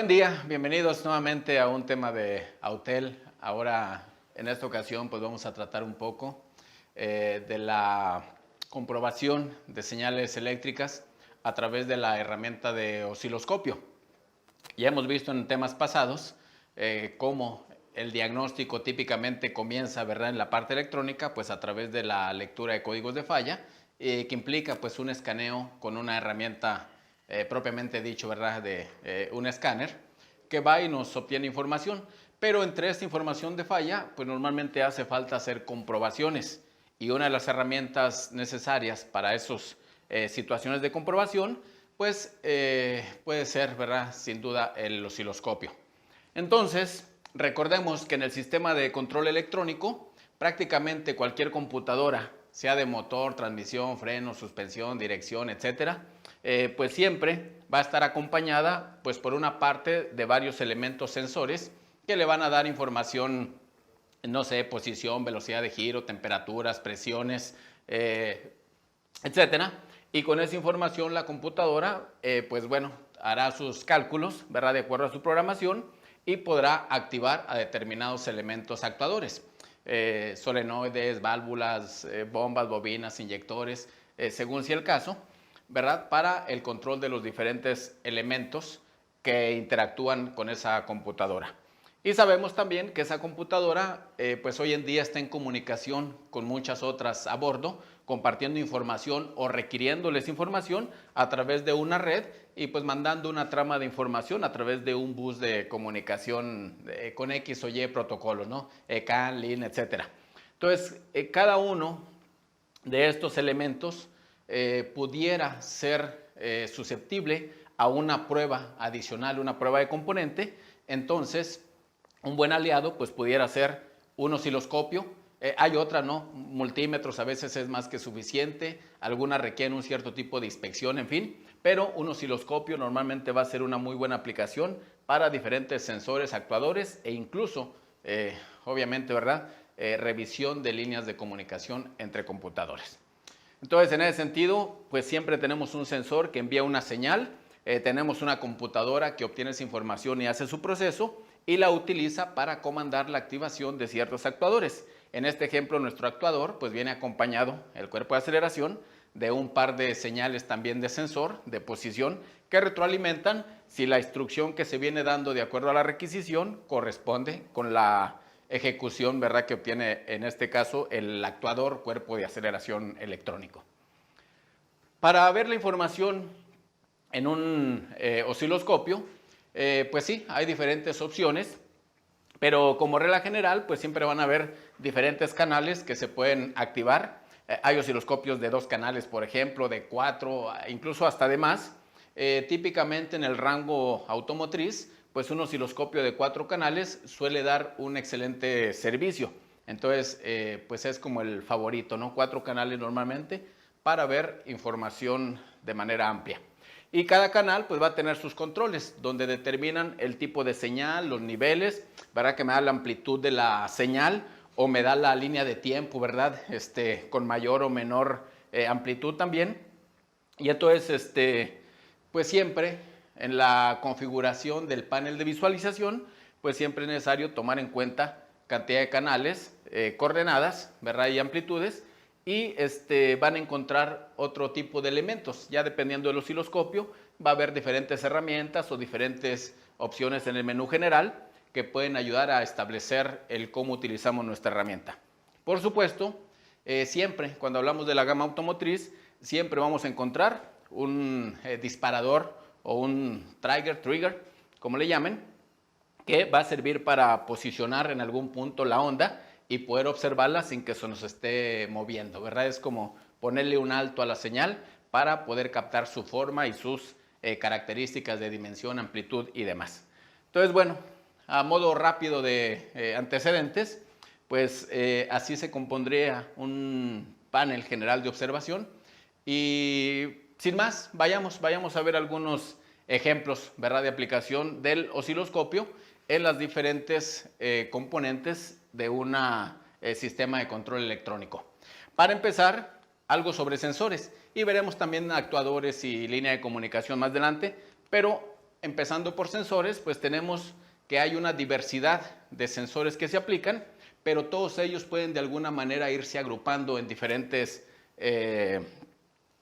Buen día, bienvenidos nuevamente a un tema de Autel. Ahora, en esta ocasión, pues vamos a tratar un poco de la comprobación de señales eléctricas a través de la herramienta de osciloscopio. Ya hemos visto en temas pasados cómo el diagnóstico típicamente comienza, ¿verdad?, en la parte electrónica, pues a través de la lectura de códigos de falla, que implica pues un escaneo con una herramienta propiamente dicho, ¿verdad?, de un escáner que va y nos obtiene información. Pero entre esta información de falla, pues normalmente hace falta hacer comprobaciones. Y una de las herramientas necesarias para esas situaciones de comprobación, pues puede ser, ¿verdad?, sin duda el osciloscopio. Entonces, recordemos que en el sistema de control electrónico, prácticamente cualquier computadora, sea de motor, transmisión, freno, suspensión, dirección, etcétera, pues siempre va a estar acompañada, pues por una parte de varios elementos sensores que le van a dar información, no sé, posición, velocidad de giro, temperaturas, presiones, etcétera. Y con esa información la computadora, pues bueno, hará sus cálculos, ¿verdad?, de acuerdo a su programación y podrá activar a determinados elementos actuadores. Solenoides, válvulas, bombas, bobinas, inyectores, según sea el caso, ¿verdad?, para el control de los diferentes elementos que interactúan con esa computadora. Y sabemos también que esa computadora pues hoy en día está en comunicación con muchas otras a bordo, compartiendo información o requiriéndoles información a través de una red y pues mandando una trama de información a través de un bus de comunicación con X o Y protocolos, ¿no? CAN, LIN, etc. Entonces, cada uno de estos elementos pudiera ser susceptible a una prueba adicional, una prueba de componente. Entonces, un buen aliado pues pudiera ser un osciloscopio. Hay otra, ¿no? Multímetros a veces es más que suficiente, algunas requieren un cierto tipo de inspección, en fin, pero un osciloscopio normalmente va a ser una muy buena aplicación para diferentes sensores, actuadores e incluso, obviamente, ¿verdad?, revisión de líneas de comunicación entre computadores. Entonces, en ese sentido, pues siempre tenemos un sensor que envía una señal, tenemos una computadora que obtiene esa información y hace su proceso y la utiliza para comandar la activación de ciertos actuadores. En este ejemplo, nuestro actuador pues viene acompañado, el cuerpo de aceleración, de un par de señales también de sensor, de posición, que retroalimentan si la instrucción que se viene dando de acuerdo a la requisición corresponde con la ejecución, ¿verdad?, que obtiene en este caso el actuador, cuerpo de aceleración electrónico. Para ver la información en un osciloscopio, pues sí, hay diferentes opciones, pero como regla general, pues siempre van a haber diferentes canales que se pueden activar. Hay osciloscopios de 2 canales, por ejemplo, de 4, incluso hasta de más. Típicamente en el rango automotriz, pues un osciloscopio de 4 canales suele dar un excelente servicio. Entonces, pues es como el favorito, ¿no? 4 canales normalmente para ver información de manera amplia. Y cada canal pues va a tener sus controles, donde determinan el tipo de señal, los niveles, ¿verdad?, que me da la amplitud de la señal o me da la línea de tiempo, ¿verdad?, con mayor o menor amplitud también. Y entonces, pues siempre en la configuración del panel de visualización, pues siempre es necesario tomar en cuenta cantidad de canales, coordenadas, ¿verdad?, y amplitudes, y van a encontrar otro tipo de elementos. Ya dependiendo del osciloscopio, va a haber diferentes herramientas o diferentes opciones en el menú general que pueden ayudar a establecer el cómo utilizamos nuestra herramienta. Por supuesto, siempre cuando hablamos de la gama automotriz, siempre vamos a encontrar un disparador o un trigger, como le llamen, que va a servir para posicionar en algún punto la onda y poder observarla sin que se nos esté moviendo, ¿verdad? Es como ponerle un alto a la señal para poder captar su forma y sus características de dimensión, amplitud y demás. Entonces, bueno, a modo rápido de antecedentes, pues así se compondría un panel general de observación y sin más, vayamos a ver algunos ejemplos, ¿verdad?, de aplicación del osciloscopio en las diferentes componentes de un sistema de control electrónico. Para empezar, algo sobre sensores y veremos también actuadores y línea de comunicación más adelante, pero empezando por sensores, pues tenemos que hay una diversidad de sensores que se aplican, pero todos ellos pueden de alguna manera irse agrupando en diferentes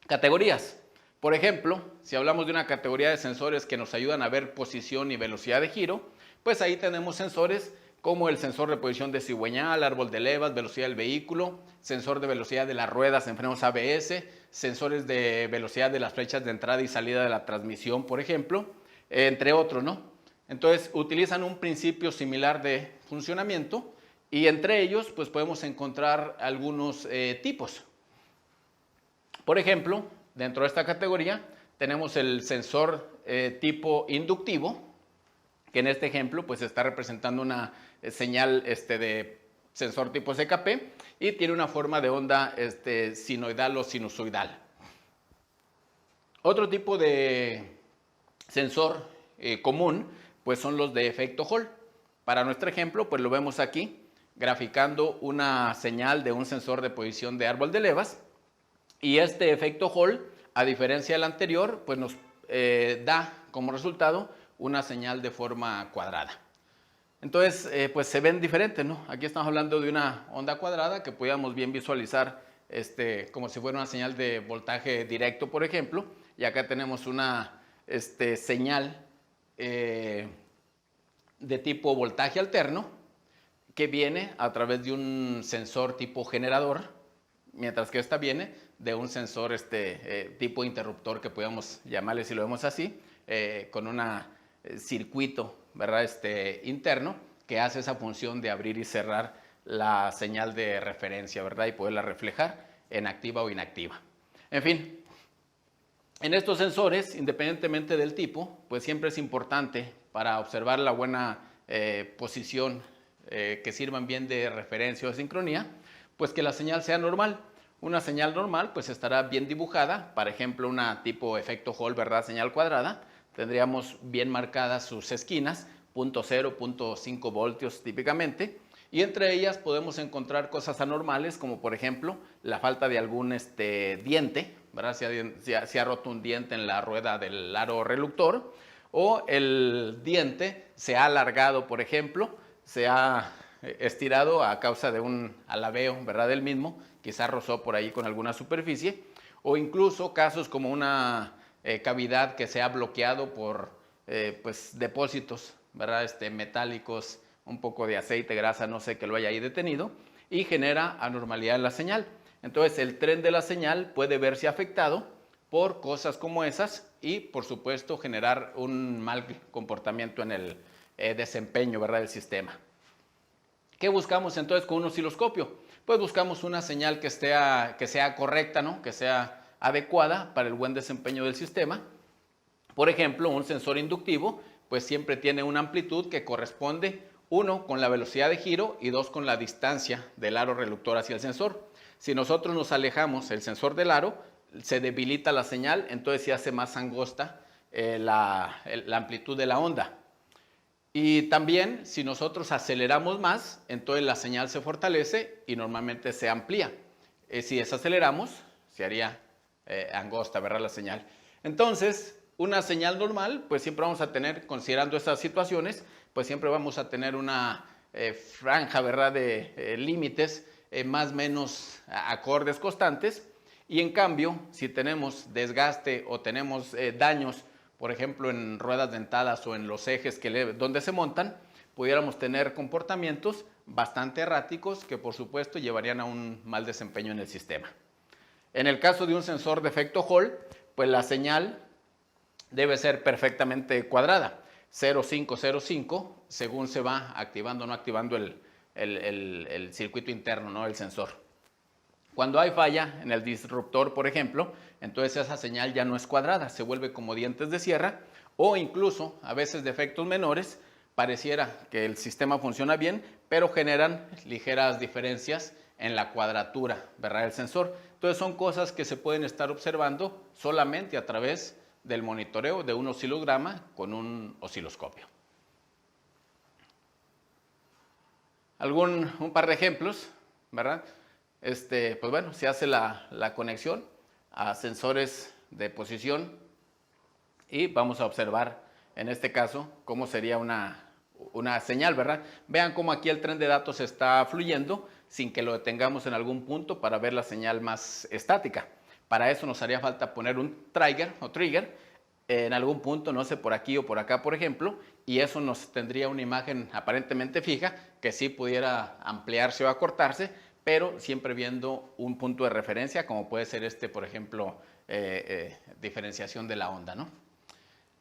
categorías. Por ejemplo, si hablamos de una categoría de sensores que nos ayudan a ver posición y velocidad de giro, pues ahí tenemos sensores como el sensor de posición de cigüeñal, árbol de levas, velocidad del vehículo, sensor de velocidad de las ruedas en frenos ABS, sensores de velocidad de las flechas de entrada y salida de la transmisión, por ejemplo, entre otros, ¿no? Entonces, utilizan un principio similar de funcionamiento y entre ellos, pues podemos encontrar algunos tipos. Por ejemplo, dentro de esta categoría tenemos el sensor tipo inductivo, que en este ejemplo pues está representando una señal de sensor tipo SKP y tiene una forma de onda sinoidal o sinusoidal. Otro tipo de sensor común pues son los de efecto Hall. Para nuestro ejemplo pues lo vemos aquí graficando una señal de un sensor de posición de árbol de levas y este efecto Hall, a diferencia del anterior, pues nos da como resultado una señal de forma cuadrada. Entonces, pues se ven diferentes, ¿no? Aquí estamos hablando de una onda cuadrada que podíamos bien visualizar como si fuera una señal de voltaje directo, por ejemplo, y acá tenemos una señal de tipo voltaje alterno que viene a través de un sensor tipo generador, mientras que esta viene de un sensor tipo interruptor que podemos llamarle, si lo vemos así, con un circuito, ¿verdad? Interno que hace esa función de abrir y cerrar la señal de referencia, ¿verdad? Y poderla reflejar en activa o inactiva. En fin, en estos sensores, independientemente del tipo, pues siempre es importante para observar la buena posición que sirvan bien de referencia o de sincronía, pues que la señal sea normal. Una señal normal pues estará bien dibujada, por ejemplo una tipo efecto Hall, ¿verdad? Señal cuadrada, tendríamos bien marcadas sus esquinas, 0.0, 0.5 voltios típicamente, y entre ellas podemos encontrar cosas anormales como por ejemplo la falta de algún diente, ¿verdad? Si ha roto un diente en la rueda del aro reluctor, o el diente se ha alargado, por ejemplo, se ha estirado a causa de un alabeo, ¿verdad? Del mismo, quizá rozó por ahí con alguna superficie, o incluso casos como una cavidad que se ha bloqueado por pues depósitos, ¿verdad? Metálicos, un poco de aceite, grasa, no sé, que lo haya ahí detenido, y genera anormalidad en la señal. Entonces el tren de la señal puede verse afectado por cosas como esas y por supuesto generar un mal comportamiento en el desempeño, ¿verdad? Del sistema. ¿Qué buscamos entonces con un osciloscopio? Pues buscamos una señal que sea correcta, ¿no? Que sea adecuada para el buen desempeño del sistema. Por ejemplo, un sensor inductivo pues siempre tiene una amplitud que corresponde, 1, con la velocidad de giro y 2, con la distancia del aro reluctor hacia el sensor. Si nosotros nos alejamos el sensor del aro, se debilita la señal, entonces se hace más angosta la amplitud de la onda. Y también si nosotros aceleramos más, entonces la señal se fortalece y normalmente se amplía. Si desaceleramos, se haría angosta, ¿verdad? La señal. Entonces, una señal normal, pues siempre vamos a tener, considerando estas situaciones, pues siempre vamos a tener una franja, ¿verdad? De límites más o menos acordes constantes. Y en cambio, si tenemos desgaste o tenemos daños, por ejemplo, en ruedas dentadas o en los ejes donde se montan, pudiéramos tener comportamientos bastante erráticos que por supuesto llevarían a un mal desempeño en el sistema. En el caso de un sensor de efecto Hall, pues la señal debe ser perfectamente cuadrada, 0,5, 0,5, según se va activando o no activando el circuito interno, ¿no? El sensor. Cuando hay falla en el disruptor, por ejemplo, entonces esa señal ya no es cuadrada, se vuelve como dientes de sierra o incluso a veces de efectos menores, pareciera que el sistema funciona bien, pero generan ligeras diferencias en la cuadratura, ¿verdad? Del sensor. Entonces son cosas que se pueden estar observando solamente a través del monitoreo de un oscilograma con un osciloscopio. Un par de ejemplos, ¿verdad? Pues bueno, se hace la conexión a sensores de posición y vamos a observar en este caso, cómo sería una señal, ¿verdad? Vean cómo aquí el tren de datos está fluyendo sin que lo detengamos en algún punto para ver la señal más estática. Para eso nos haría falta poner un trigger en algún punto, no sé, por aquí o por acá, por ejemplo, y eso nos tendría una imagen aparentemente fija que sí pudiera ampliarse o acortarse, pero siempre viendo un punto de referencia, como puede ser este, por ejemplo, diferenciación de la onda, ¿no?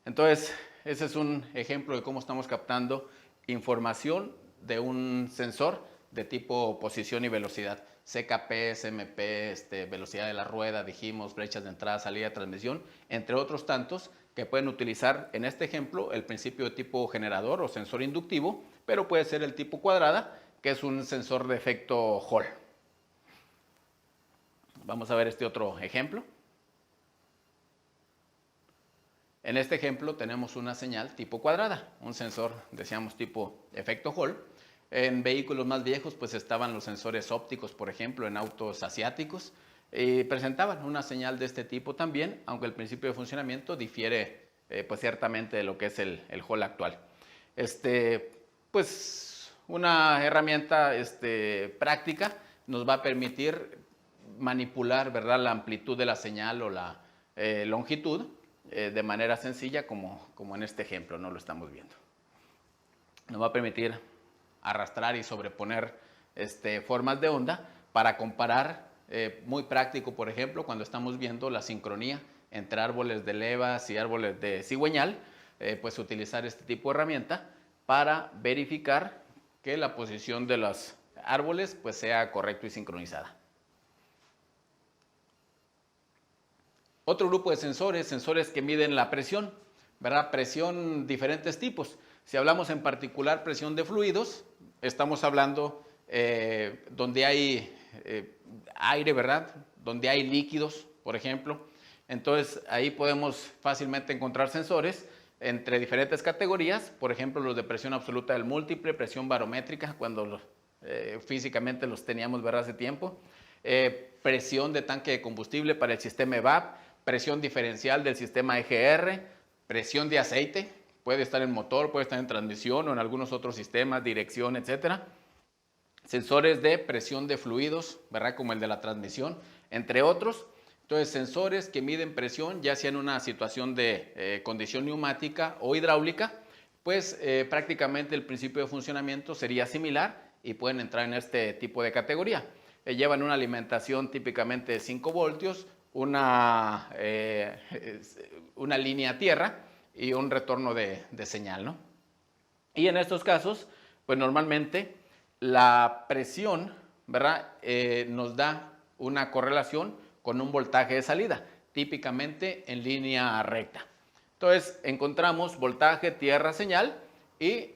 Entonces, ese es un ejemplo de cómo estamos captando información de un sensor de tipo posición y velocidad. CKP, SMP, velocidad de la rueda, dijimos, brechas de entrada, salida, transmisión, entre otros tantos que pueden utilizar en este ejemplo el principio de tipo generador o sensor inductivo, pero puede ser el tipo cuadrada, que es un sensor de efecto Hall. Vamos a ver este otro ejemplo. En este ejemplo tenemos una señal tipo cuadrada, un sensor, decíamos, tipo efecto Hall. En vehículos más viejos pues estaban los sensores ópticos, por ejemplo, en autos asiáticos, y presentaban una señal de este tipo también, aunque el principio de funcionamiento difiere pues ciertamente de lo que es el Hall actual. Pues una herramienta práctica nos va a permitir manipular, ¿verdad?, la amplitud de la señal o la longitud de manera sencilla como en este ejemplo, no lo estamos viendo. Nos va a permitir arrastrar y sobreponer formas de onda para comparar, muy práctico, por ejemplo, cuando estamos viendo la sincronía entre árboles de levas y árboles de cigüeñal, pues utilizar este tipo de herramienta para verificar que la posición de los árboles pues sea correcta y sincronizada. Otro grupo de sensores que miden la presión, ¿verdad? Presión, diferentes tipos. Si hablamos en particular presión de fluidos, estamos hablando donde hay aire, ¿verdad? Donde hay líquidos, por ejemplo. Entonces, ahí podemos fácilmente encontrar sensores entre diferentes categorías, por ejemplo, los de presión absoluta del múltiple, presión barométrica, cuando físicamente los teníamos, ¿verdad?, hace tiempo. Presión de tanque de combustible para el sistema EVAP, presión diferencial del sistema EGR, presión de aceite, puede estar en motor, puede estar en transmisión o en algunos otros sistemas, dirección, etcétera. Sensores de presión de fluidos, ¿verdad?, como el de la transmisión, entre otros. Entonces, sensores que miden presión, ya sea en una situación de condición neumática o hidráulica, pues prácticamente el principio de funcionamiento sería similar y pueden entrar en este tipo de categoría. Llevan una alimentación típicamente de 5 voltios, una línea a tierra y un retorno de señal, ¿no? Y en estos casos, pues normalmente la presión, ¿verdad?, nos da una correlación con un voltaje de salida, típicamente en línea recta. Entonces encontramos voltaje, tierra, señal y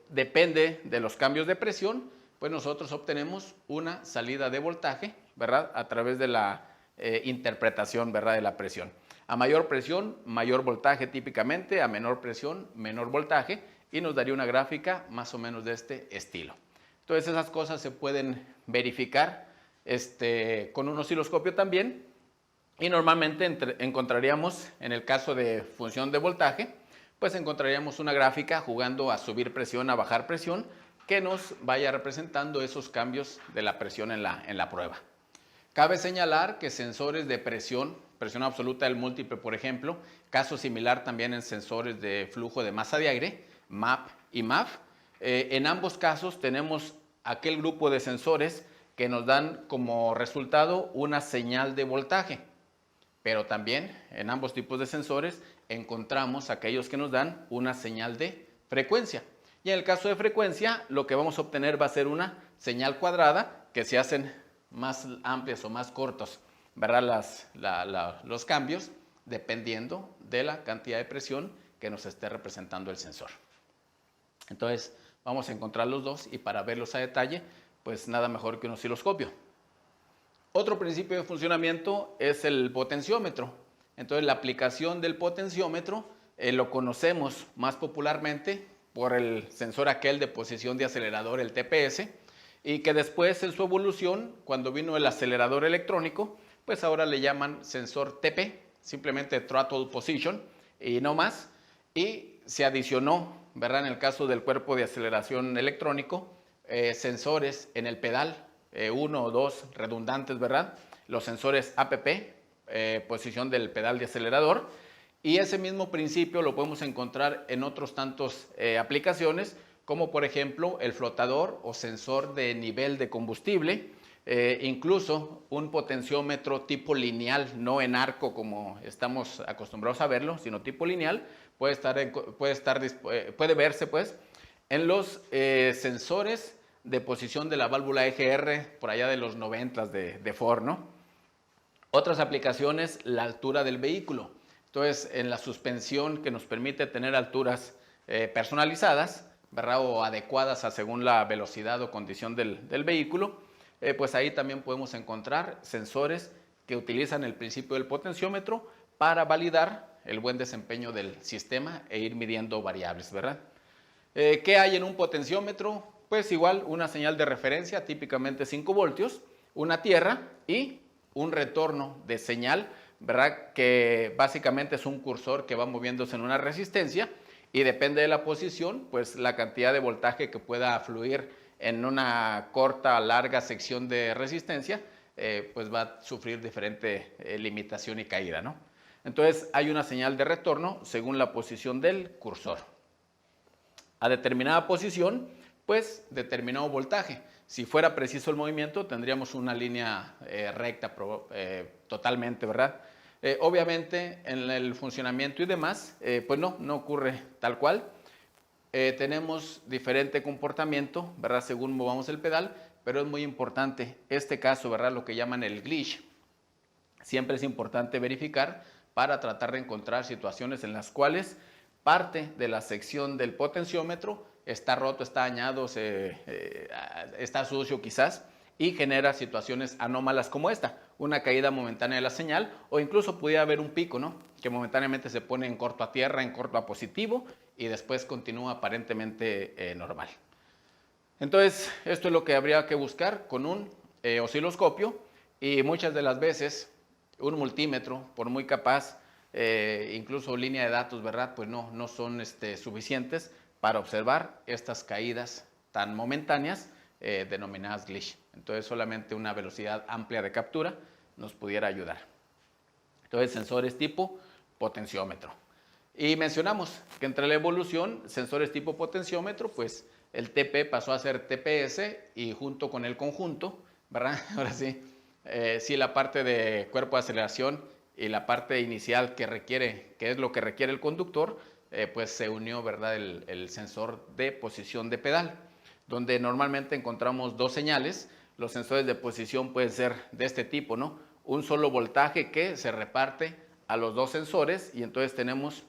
depende de los cambios de presión, pues nosotros obtenemos una salida de voltaje, ¿verdad?, a través de la interpretación, ¿verdad?, de la presión. A mayor presión, mayor voltaje típicamente, a menor presión, menor voltaje, y nos daría una gráfica más o menos de este estilo. Entonces esas cosas se pueden verificar con un osciloscopio también, y normalmente encontraríamos, en el caso de función de voltaje, pues encontraríamos una gráfica jugando a subir presión, a bajar presión, que nos vaya representando esos cambios de la presión en la prueba. Cabe señalar que sensores de presión absoluta del múltiple, por ejemplo, caso similar también en sensores de flujo de masa de aire, MAP y MAF, en ambos casos tenemos aquel grupo de sensores que nos dan como resultado una señal de voltaje, pero también en ambos tipos de sensores encontramos aquellos que nos dan una señal de frecuencia. Y en el caso de frecuencia, lo que vamos a obtener va a ser una señal cuadrada que se hacen más amplias o más cortos, ¿verdad?, los cambios dependiendo de la cantidad de presión que nos esté representando el sensor. Entonces vamos a encontrar los dos y para verlos a detalle, pues nada mejor que un osciloscopio. Otro principio de funcionamiento es el potenciómetro. Entonces la aplicación del potenciómetro lo conocemos más popularmente por el sensor aquel de posición de acelerador, el TPS, y que después en su evolución, cuando vino el acelerador electrónico, pues ahora le llaman sensor TP, simplemente Throttle Position y no más. y se adicionó, ¿verdad? En el caso del cuerpo de aceleración electrónico, sensores en el pedal, uno o dos redundantes, ¿verdad? Los sensores APP, posición del pedal de acelerador, y ese mismo principio lo podemos encontrar en otros tantos aplicaciones, como por ejemplo el flotador o sensor de nivel de combustible, incluso un potenciómetro tipo lineal, no en arco como estamos acostumbrados a verlo, sino tipo lineal, puede verse pues en los sensores de posición de la válvula EGR por allá de los 90 de Ford, ¿no? Otras aplicaciones, la altura del vehículo. Entonces, en la suspensión que nos permite tener alturas personalizadas, ¿verdad? O adecuadas a según la velocidad o condición del vehículo, pues ahí también podemos encontrar sensores que utilizan el principio del potenciómetro para validar el buen desempeño del sistema e ir midiendo variables, ¿verdad? ¿Qué hay en un potenciómetro? Pues igual una señal de referencia, típicamente 5 voltios, una tierra y un retorno de señal, ¿verdad? Que básicamente es un cursor que va moviéndose en una resistencia y depende de la posición, pues la cantidad de voltaje que pueda fluir en una corta o larga sección de resistencia, pues va a sufrir diferente limitación y caída, ¿no? Entonces hay una señal de retorno según la posición del cursor. A determinada posición, pues determinado voltaje. Si fuera preciso el movimiento, tendríamos una línea recta totalmente, ¿verdad? Obviamente, en el funcionamiento y demás, pues no ocurre tal cual. Tenemos diferente comportamiento, ¿verdad? Según movamos el pedal, pero es muy importante este caso, ¿verdad? Lo que llaman el glitch. Siempre es importante verificar para tratar de encontrar situaciones en las cuales parte de la sección del potenciómetro está roto, está dañado, está sucio quizás y genera situaciones anómalas como esta, una caída momentánea de la señal o incluso pudiera haber un pico, ¿no? Que momentáneamente se pone en corto a tierra, en corto a positivo y después continúa aparentemente normal. Entonces, esto es lo que habría que buscar con un osciloscopio y muchas de las veces un multímetro, por muy capaz, incluso línea de datos, ¿verdad? Pues no son suficientes para observar estas caídas tan momentáneas denominadas glitch. Entonces solamente una velocidad amplia de captura nos pudiera ayudar. Entonces sensores tipo potenciómetro. Y mencionamos que entre la evolución, sensores tipo potenciómetro, pues el TP pasó a ser TPS y junto con el conjunto, ¿verdad? Ahora sí, sí la parte de cuerpo de aceleración y la parte inicial que es lo que requiere el conductor, pues se unió, ¿verdad? El sensor de posición de pedal, donde normalmente encontramos dos señales. Los sensores de posición pueden ser de este tipo, ¿no? Un solo voltaje que se reparte a los dos sensores y entonces tenemos,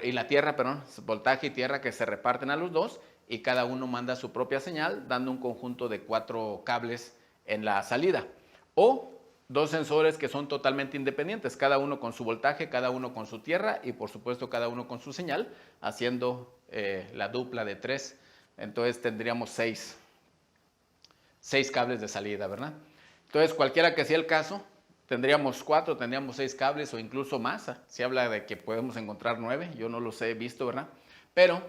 y la tierra, perdón, voltaje y tierra que se reparten a los dos y cada uno manda su propia señal, dando un conjunto de 4 cables en la salida. O dos sensores que son totalmente independientes, cada uno con su voltaje, cada uno con su tierra y por supuesto cada uno con su señal, haciendo la dupla de 3. Entonces tendríamos 6 cables de salida, ¿verdad? Entonces cualquiera que sea el caso, tendríamos 4, tendríamos 6 cables o incluso más. Se habla de que podemos encontrar 9, yo no los he visto, ¿verdad? Pero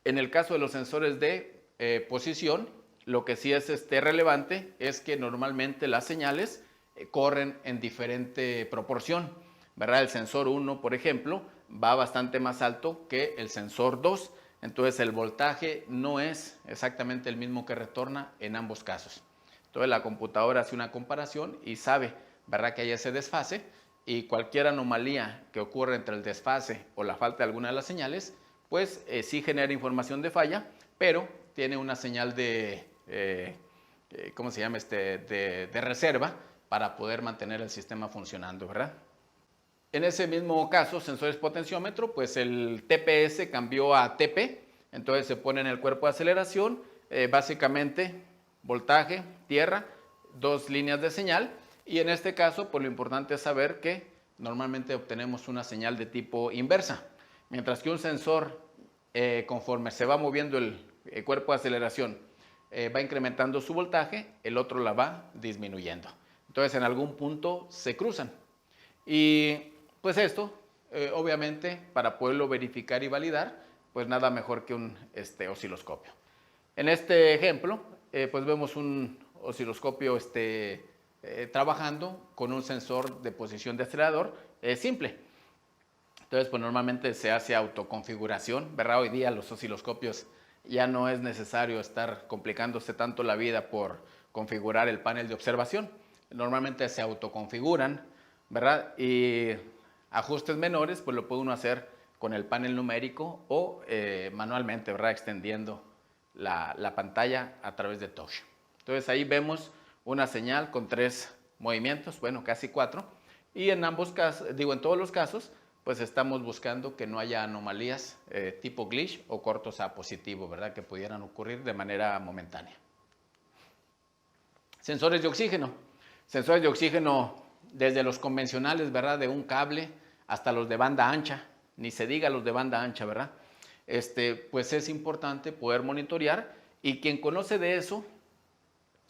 en el caso de los sensores de posición, lo que sí es relevante es que normalmente las señales corren en diferente proporción, ¿verdad? El sensor 1, por ejemplo, va bastante más alto que el sensor 2, entonces el voltaje no es exactamente el mismo que retorna en ambos casos. Entonces la computadora hace una comparación y sabe, ¿verdad?, que hay ese desfase y cualquier anomalía que ocurra entre el desfase o la falta de alguna de las señales, pues sí genera información de falla, pero tiene una señal de, ¿cómo se llama? De reserva para poder mantener el sistema funcionando, ¿verdad? En ese mismo caso, sensores potenciómetro, pues el TPS cambió a TP, entonces se pone en el cuerpo de aceleración, básicamente voltaje, tierra, 2 líneas de señal, y en este caso, pues lo importante es saber que normalmente obtenemos una señal de tipo inversa, mientras que un sensor, conforme se va moviendo el cuerpo de aceleración, va incrementando su voltaje, el otro la va disminuyendo. Entonces en algún punto se cruzan. Y pues esto obviamente, para poderlo verificar y validar, pues nada mejor que un osciloscopio. En este ejemplo, pues vemos un osciloscopio trabajando con un sensor de posición de acelerador simple. Entonces, pues normalmente se hace autoconfiguración, ¿verdad? Hoy día los osciloscopios ya no es necesario estar complicándose tanto la vida por configurar el panel de observación. Normalmente se autoconfiguran, ¿verdad? Y ajustes menores, pues lo puede uno hacer con el panel numérico o manualmente, ¿verdad? Extendiendo la pantalla a través de touch. Entonces ahí vemos una señal con 3 movimientos, bueno, casi 4. Y en ambos casos, en todos los casos, pues estamos buscando que no haya anomalías tipo glitch o cortos a positivo, ¿verdad? Que pudieran ocurrir de manera momentánea. Sensores de oxígeno. Sensores de oxígeno desde los convencionales, ¿verdad? De un cable hasta los de banda ancha, ni se diga los de banda ancha, ¿verdad? Pues es importante poder monitorear, y quien conoce de eso,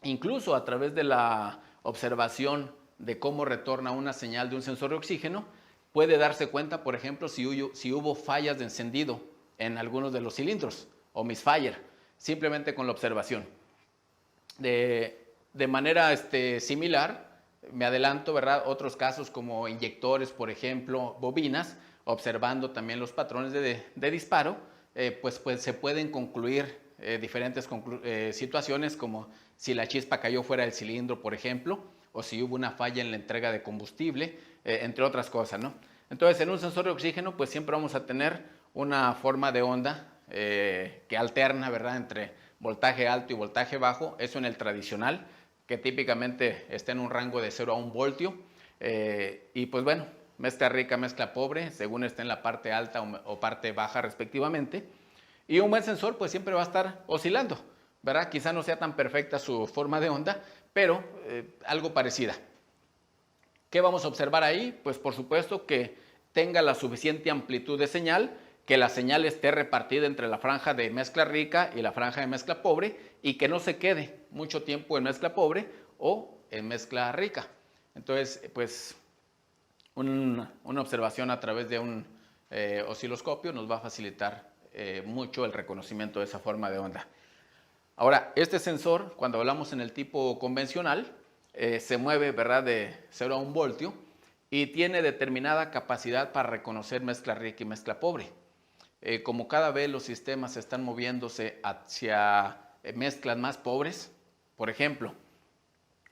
incluso a través de la observación de cómo retorna una señal de un sensor de oxígeno, puede darse cuenta, por ejemplo, si hubo fallas de encendido en algunos de los cilindros o misfire, simplemente con la observación. De manera similar, me adelanto, ¿verdad? Otros casos como inyectores, por ejemplo, bobinas, observando también los patrones de disparo, pues se pueden concluir diferentes situaciones, como si la chispa cayó fuera del cilindro, por ejemplo, o si hubo una falla en la entrega de combustible, entre otras cosas, ¿no? Entonces, en un sensor de oxígeno, pues siempre vamos a tener una forma de onda que alterna, ¿verdad?, entre voltaje alto y voltaje bajo. Eso en el tradicional, que típicamente está en un rango de 0 a 1 voltio. Y pues bueno, mezcla rica, mezcla pobre, según esté en la parte alta o parte baja respectivamente. Y un buen sensor pues siempre va a estar oscilando, ¿verdad? Quizá no sea tan perfecta su forma de onda, pero algo parecida. ¿Qué vamos a observar ahí? Pues por supuesto que tenga la suficiente amplitud de señal, que la señal esté repartida entre la franja de mezcla rica y la franja de mezcla pobre, y que no se quede mucho tiempo en mezcla pobre o en mezcla rica. Entonces, pues una observación a través de un osciloscopio nos va a facilitar mucho el reconocimiento de esa forma de onda. Ahora, este sensor, cuando hablamos en el tipo convencional, se mueve, ¿verdad?, de 0 a 1 voltio y tiene determinada capacidad para reconocer mezcla rica y mezcla pobre. Como cada vez los sistemas están moviéndose hacia mezclas más pobres, por ejemplo,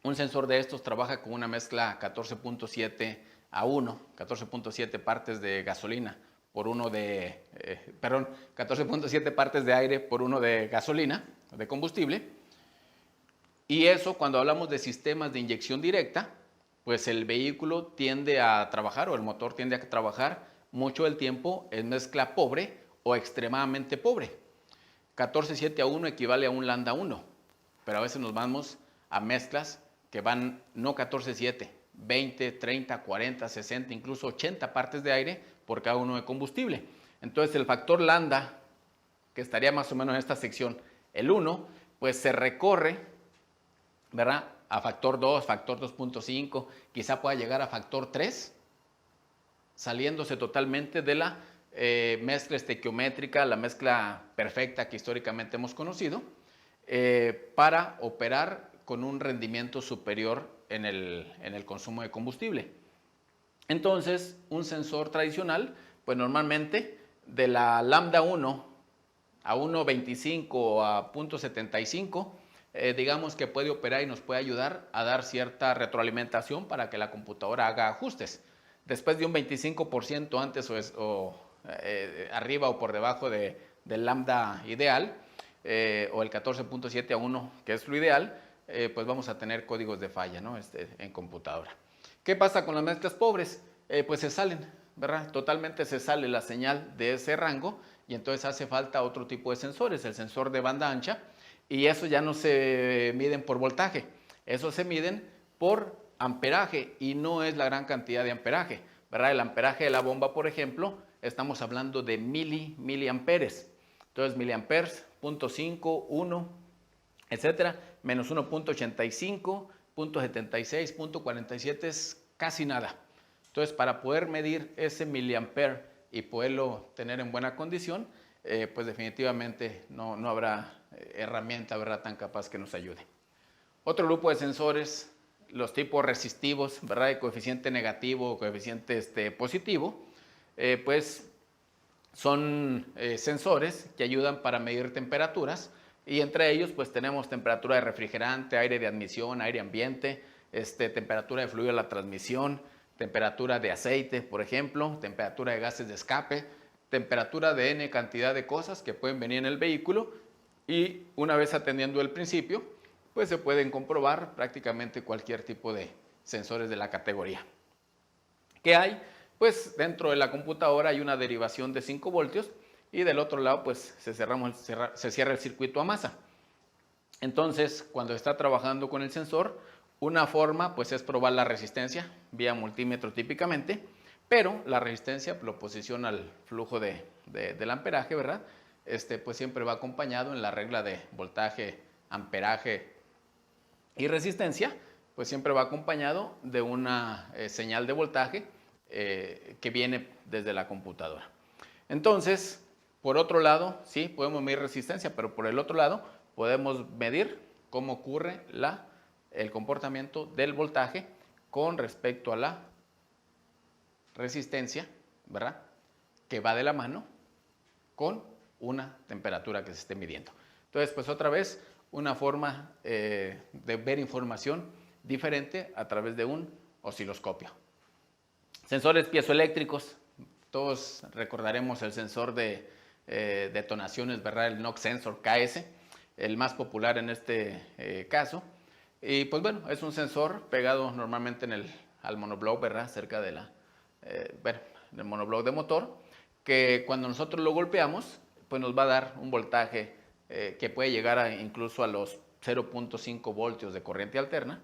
un sensor de estos trabaja con una mezcla 14.7 a 1, 14.7 partes de gasolina por 14.7 partes de aire por 1 de gasolina, de combustible. Y eso, cuando hablamos de sistemas de inyección directa, pues el vehículo tiende a trabajar, o el motor tiende a trabajar mucho del tiempo en mezcla pobre o extremadamente pobre. 14.7 a 1 equivale a un lambda 1, pero a veces nos vamos a mezclas que van no 14.7, 20, 30, 40, 60, incluso 80 partes de aire por cada uno de combustible. Entonces el factor lambda, que estaría más o menos en esta sección, el 1, pues se recorre, ¿verdad?, a factor 2, factor 2.5, quizá pueda llegar a factor 3, saliéndose totalmente de la mezcla estequiométrica, la mezcla perfecta que históricamente hemos conocido, para operar con un rendimiento superior en el consumo de combustible. Entonces, un sensor tradicional, pues normalmente de la lambda 1 a 1.25 o a 0.75, digamos que puede operar y nos puede ayudar a dar cierta retroalimentación para que la computadora haga ajustes. Después de un 25% antes arriba o por debajo del lambda ideal, o el 14.7 a 1, que es lo ideal, pues vamos a tener códigos de falla, ¿no?, en computadora. ¿Qué pasa con las mezclas pobres? Pues se salen, ¿verdad? Totalmente se sale la señal de ese rango, y entonces hace falta otro tipo de sensores, el sensor de banda ancha, y eso ya no se miden por voltaje, eso se miden por amperaje, y no es la gran cantidad de amperaje, ¿verdad? El amperaje de la bomba, por ejemplo, estamos hablando de miliamperes. Entonces, miliamperes, 0.5, 1, etcétera, menos 1.85, 0.76, 0.47 es casi nada. Entonces, para poder medir ese miliampere y poderlo tener en buena condición, pues definitivamente no habrá herramienta, ¿verdad?, tan capaz que nos ayude. Otro grupo de sensores, los tipos resistivos, ¿verdad?, de coeficiente negativo o coeficiente positivo, pues son sensores que ayudan para medir temperaturas, y entre ellos pues tenemos temperatura de refrigerante, aire de admisión, aire ambiente, temperatura de fluido de la transmisión, temperatura de aceite, por ejemplo, temperatura de gases de escape, temperatura de N cantidad de cosas que pueden venir en el vehículo, y una vez atendiendo el principio, pues se pueden comprobar prácticamente cualquier tipo de sensores de la categoría. ¿Qué hay? Pues dentro de la computadora hay una derivación de 5 voltios y del otro lado pues se cierra el circuito a masa. Entonces, cuando está trabajando con el sensor, una forma pues es probar la resistencia vía multímetro típicamente, pero la resistencia lo posiciona al flujo del amperaje, ¿verdad? Pues siempre va acompañado en la regla de voltaje, amperaje y resistencia, pues siempre va acompañado de una señal de voltaje que viene desde la computadora. Entonces, por otro lado, sí, podemos medir resistencia, pero por el otro lado podemos medir cómo ocurre el comportamiento del voltaje con respecto a la resistencia, ¿verdad?, que va de la mano con una temperatura que se esté midiendo. Entonces, pues otra vez, una forma de ver información diferente a través de un osciloscopio. Sensores piezoeléctricos, todos recordaremos el sensor de detonaciones, ¿verdad?, el Knox Sensor KS, el más popular en este caso. Y pues bueno, es un sensor pegado normalmente al monobloc, ¿verdad?, cerca de del monobloc de motor, que cuando nosotros lo golpeamos, pues nos va a dar un voltaje que puede llegar incluso a los 0.5 voltios de corriente alterna.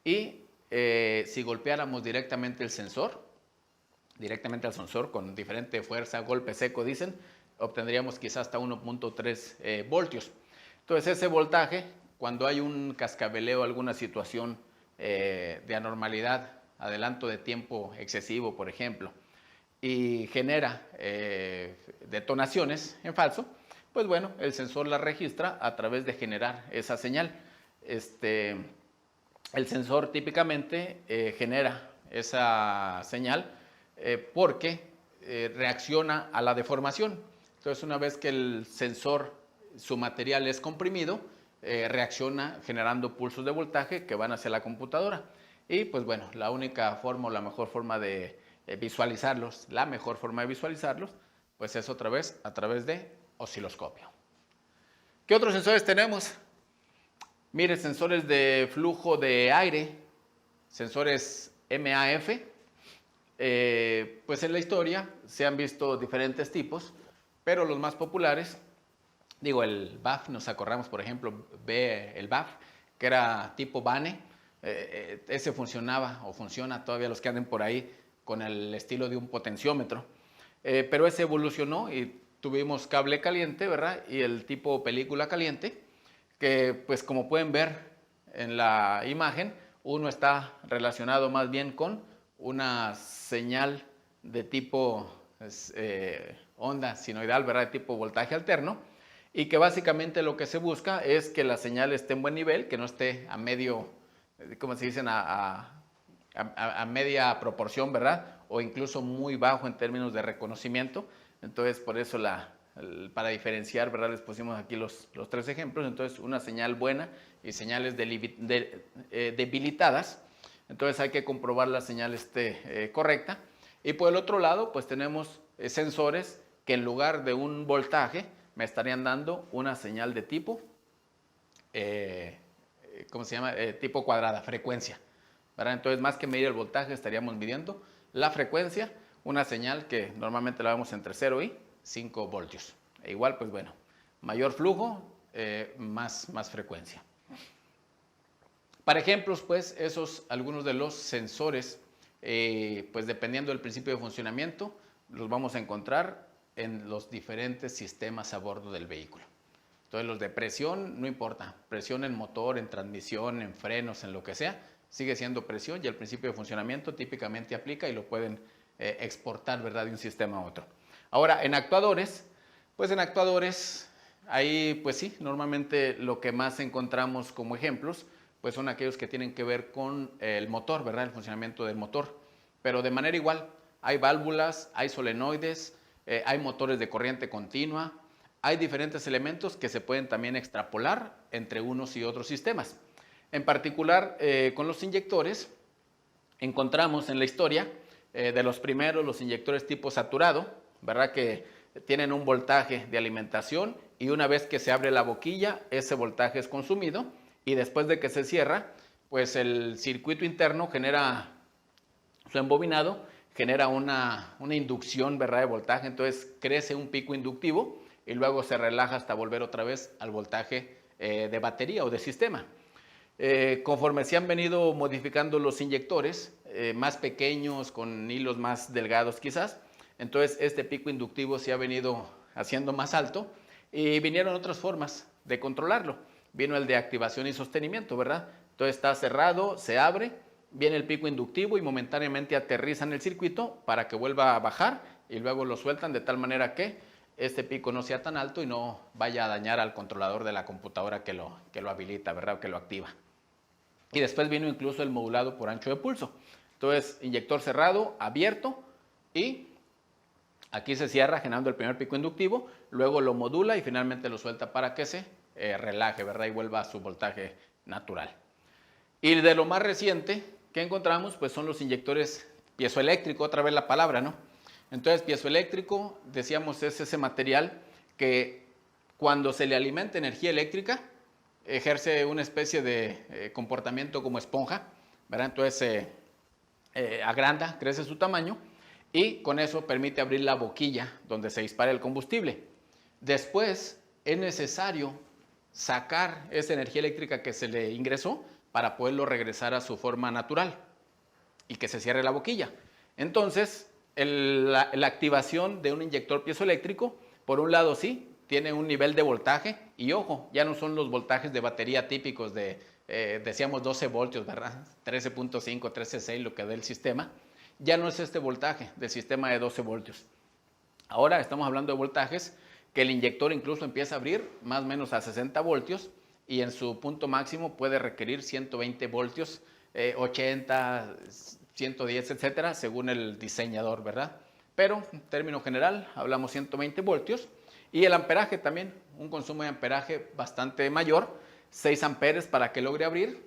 Y si golpeáramos directamente al sensor con diferente fuerza, golpe seco dicen, obtendríamos quizás hasta 1.3 voltios. Entonces ese voltaje, cuando hay un cascabeleo, alguna situación de anormalidad, adelanto de tiempo excesivo, por ejemplo, y genera detonaciones en falso, pues bueno, el sensor la registra a través de generar esa señal. El sensor típicamente genera esa señal porque reacciona a la deformación. Entonces, una vez que el sensor, su material es comprimido, reacciona generando pulsos de voltaje que van hacia la computadora. Y pues bueno, la única forma o la mejor forma de visualizarlos, pues es otra vez a través de osciloscopio. ¿Qué otros sensores tenemos? Mire, sensores de flujo de aire, sensores MAF. Pues en la historia se han visto diferentes tipos, pero los más populares, el BAF, nos acordamos, por ejemplo, el BAF, que era tipo Bane. Ese funcionaba o funciona todavía, los que anden por ahí, con el estilo de un potenciómetro. Pero ese evolucionó y tuvimos cable caliente, ¿verdad? Y el tipo película caliente, que pues como pueden ver en la imagen, uno está relacionado más bien con una señal de tipo onda sinoidal, ¿verdad?, de tipo voltaje alterno, y que básicamente lo que se busca es que la señal esté en buen nivel, que no esté a medio, ¿cómo se dicen?, a media proporción, ¿verdad?, o incluso muy bajo en términos de reconocimiento. Entonces, por eso para diferenciar, ¿verdad?, les pusimos aquí los 3 ejemplos. Entonces, una señal buena y señales debilitadas. Entonces, hay que comprobar la señal correcta. Y por el otro lado, pues tenemos sensores que en lugar de un voltaje me estarían dando una señal de tipo, ¿cómo se llama?, tipo cuadrada, frecuencia, ¿verdad? Entonces, más que medir el voltaje, estaríamos midiendo la frecuencia, una señal que normalmente la vemos entre 0 y 5 voltios. E igual, pues bueno, mayor flujo, más frecuencia. Para ejemplos, pues, algunos de los sensores, pues dependiendo del principio de funcionamiento, los vamos a encontrar en los diferentes sistemas a bordo del vehículo. Entonces, los de presión, no importa, presión en motor, en transmisión, en frenos, en lo que sea, sigue siendo presión y el principio de funcionamiento típicamente aplica y lo pueden exportar, ¿verdad?, de un sistema a otro. Ahora, en actuadores, pues en actuadores, ahí pues sí, normalmente lo que más encontramos como ejemplos, pues son aquellos que tienen que ver con el motor, ¿verdad?, el funcionamiento del motor. Pero de manera igual, hay válvulas, hay solenoides, hay motores de corriente continua, hay diferentes elementos que se pueden también extrapolar entre unos y otros sistemas. En particular, con los inyectores, encontramos en la historia de los primeros los inyectores tipo saturado, ¿verdad?, que tienen un voltaje de alimentación y una vez que se abre la boquilla, ese voltaje es consumido y después de que se cierra, pues el circuito interno genera su embobinado, genera una inducción, ¿verdad?, de voltaje, entonces crece un pico inductivo y luego se relaja hasta volver otra vez al voltaje de batería o de sistema. Conforme se han venido modificando los inyectores, más pequeños, con hilos más delgados quizás, entonces este pico inductivo se ha venido haciendo más alto y vinieron otras formas de controlarlo. Vino el de activación y sostenimiento, ¿verdad? Entonces está cerrado, se abre, viene el pico inductivo y momentáneamente aterrizan el circuito para que vuelva a bajar y luego lo sueltan de tal manera que este pico no sea tan alto y no vaya a dañar al controlador de la computadora que lo habilita, ¿verdad?, o que lo activa. Y después vino incluso el modulado por ancho de pulso. Entonces, inyector cerrado, abierto y aquí se cierra generando el primer pico inductivo, luego lo modula y finalmente lo suelta para que se relaje, ¿verdad?, y vuelva a su voltaje natural. Y de lo más reciente que encontramos, pues son los inyectores piezoeléctricos, otra vez la palabra, ¿no? Entonces, piezoeléctrico, decíamos, es ese material que cuando se le alimenta energía eléctrica, ejerce una especie de comportamiento como esponja, ¿verdad? Entonces agranda, crece su tamaño y con eso permite abrir la boquilla donde se dispara el combustible. Después es necesario sacar esa energía eléctrica que se le ingresó para poderlo regresar a su forma natural y que se cierre la boquilla. Entonces, la activación de un inyector piezoeléctrico, por un lado sí, tiene un nivel de voltaje y ojo, ya no son los voltajes de batería típicos de, decíamos 12 voltios, ¿verdad? 13.5, 13.6, lo que da el sistema. Ya no es este voltaje del sistema de 12 voltios. Ahora estamos hablando de voltajes que el inyector incluso empieza a abrir más o menos a 60 voltios y en su punto máximo puede requerir 120 voltios, 80, 110, etcétera, según el diseñador, ¿verdad? Pero en término general hablamos 120 voltios y el amperaje también, un consumo de amperaje bastante mayor, 6 amperes para que logre abrir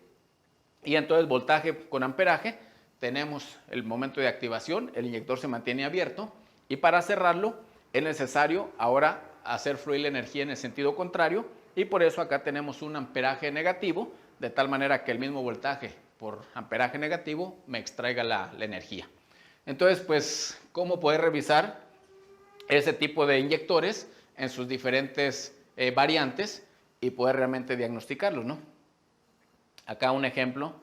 y entonces voltaje con amperaje, tenemos el momento de activación, el inyector se mantiene abierto y para cerrarlo es necesario ahora hacer fluir la energía en el sentido contrario y por eso acá tenemos un amperaje negativo, de tal manera que el mismo voltaje por amperaje negativo me extraiga la energía. Entonces, pues, ¿cómo poder revisar ese tipo de inyectores en sus diferentes variantes y poder realmente diagnosticarlos, ¿no? Acá un ejemplo,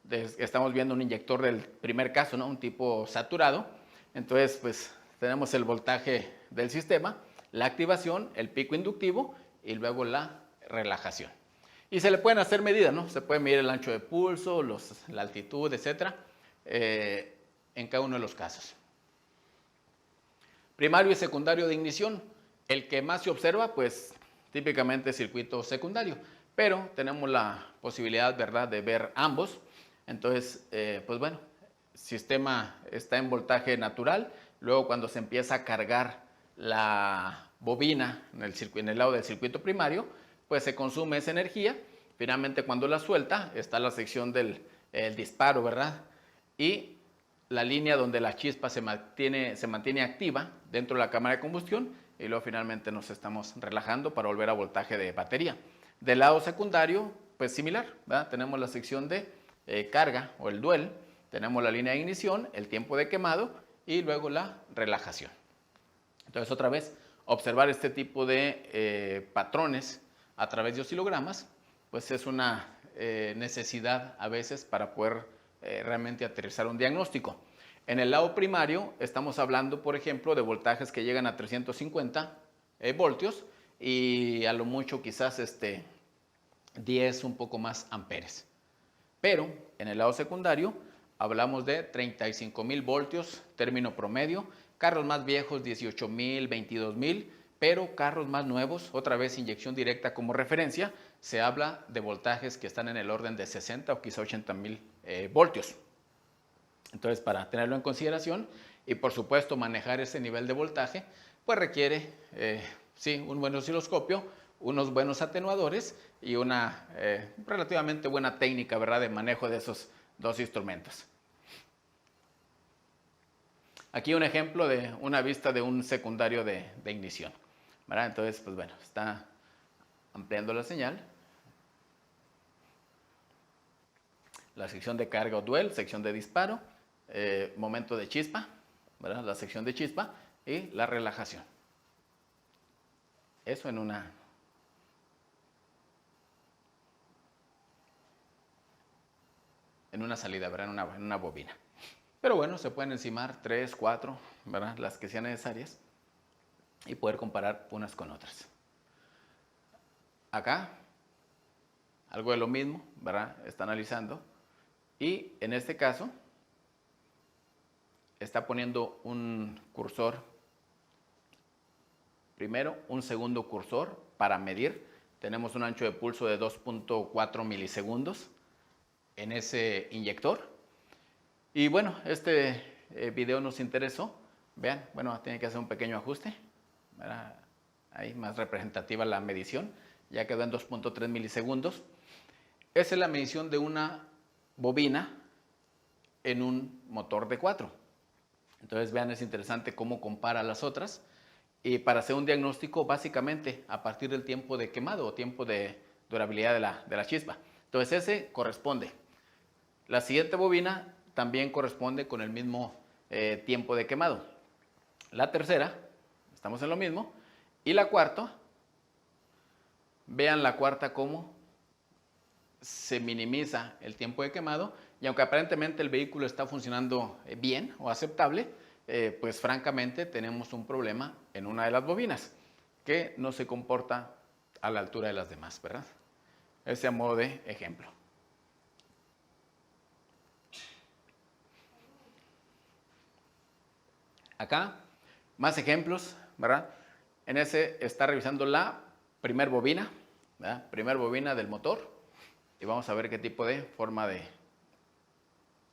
estamos viendo un inyector del primer caso, ¿no?, un tipo saturado. Entonces, pues, tenemos el voltaje del sistema, la activación, el pico inductivo y luego la relajación. Y se le pueden hacer medidas, ¿no? Se puede medir el ancho de pulso, la altitud, etcétera, en cada uno de los casos. Primario y secundario de ignición. El que más se observa, pues, típicamente es circuito secundario, pero tenemos la posibilidad, ¿verdad?, de ver ambos. Entonces, pues bueno, el sistema está en voltaje natural, luego cuando se empieza a cargar la bobina en el lado del circuito primario, pues se consume esa energía. Finalmente, cuando la suelta, está la sección del disparo, ¿verdad? Y la línea donde la chispa se mantiene activa dentro de la cámara de combustión y luego finalmente nos estamos relajando para volver a voltaje de batería. Del lado secundario, pues similar, ¿verdad? Tenemos la sección de carga o el duel, tenemos la línea de ignición, el tiempo de quemado y luego la relajación. Entonces, otra vez, observar este tipo de patrones a través de oscilogramas, pues es una necesidad a veces para poder realmente aterrizar un diagnóstico. En el lado primario estamos hablando, por ejemplo, de voltajes que llegan a 350 voltios y a lo mucho quizás 10, un poco más amperes. Pero en el lado secundario hablamos de 35,000 voltios, término promedio, carros más viejos 18,000, 22,000, pero carros más nuevos, otra vez inyección directa como referencia, se habla de voltajes que están en el orden de 60 o quizá 80,000 voltios. Entonces, para tenerlo en consideración y por supuesto manejar ese nivel de voltaje, pues requiere, sí, un buen osciloscopio, unos buenos atenuadores y una relativamente buena técnica, ¿verdad?, de manejo de esos dos instrumentos. Aquí un ejemplo de una vista de un secundario de ignición, ¿verdad? Entonces, pues bueno, está ampliando la señal. La sección de carga o duel, sección de disparo, momento de chispa, ¿verdad?, la sección de chispa y la relajación. Eso en una salida, ¿verdad?, en una bobina. Pero bueno, se pueden encimar 3, 4, ¿verdad?, las que sean necesarias y poder comparar unas con otras. Acá, algo de lo mismo, ¿verdad?, está analizando y en este caso está poniendo un cursor, primero un segundo cursor para medir. Tenemos un ancho de pulso de 2.4 milisegundos en ese inyector. Y bueno, este video nos interesó. Vean, bueno, tiene que hacer un pequeño ajuste. ¿Verdad? Ahí más representativa la medición. Ya quedó en 2.3 milisegundos. Esa es la medición de una bobina en un motor de 4. Entonces vean, es interesante cómo compara las otras. Y para hacer un diagnóstico, básicamente, a partir del tiempo de quemado o tiempo de durabilidad de la chispa. Entonces ese corresponde. La siguiente bobina también corresponde con el mismo tiempo de quemado. La tercera, estamos en lo mismo. Y la cuarta, vean la cuarta cómo se minimiza el tiempo de quemado. Y aunque aparentemente el vehículo está funcionando bien o aceptable, pues francamente tenemos un problema en una de las bobinas que no se comporta a la altura de las demás, ¿verdad? Ese a modo de ejemplo. Acá, más ejemplos, ¿verdad? En ese está revisando la primer bobina, ¿verdad?, primer bobina del motor. Y vamos a ver qué tipo de forma de